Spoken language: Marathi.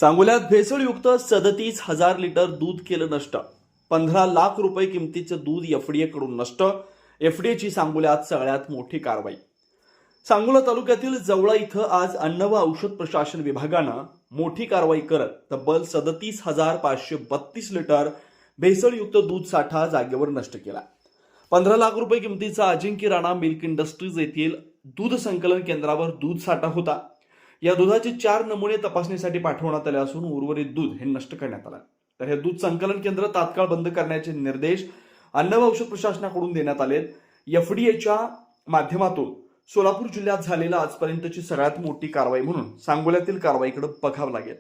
सांगोल्यात भेसळयुक्त 37,000 लिटर दूध केलं नष्ट. 15 लाख रुपये किमतीचं दूध एफडीए कडून नष्ट. एफडीएची सांगोल्यात सगळ्यात मोठी कारवाई. सांगोला तालुक्यातील जवळा इथं आज अन्न व औषध प्रशासन विभागानं मोठी कारवाई करत तब्बल 37,532 लिटर भेसळयुक्त दूध साठा जागेवर नष्ट केला. 15 लाख रुपये किमतीचा अजिंक्य राणा मिल्क इंडस्ट्रीज येथील दूध संकलन केंद्रावर दूध साठा होता. या दुधाचे 4 नमुने तपासणीसाठी पाठवण्यात आले असून उर्वरित दूध हे नष्ट करण्यात आलं. तर हे दूध संकलन केंद्र तात्काळ बंद करण्याचे निर्देश अन्न व औषध प्रशासनाकडून देण्यात आलेत. एफडीएच्या माध्यमातून सोलापूर जिल्ह्यात झालेला आजपर्यंतची सगळ्यात मोठी कारवाई म्हणून सांगोल्यातील कारवाईकडे बघावं लागेल.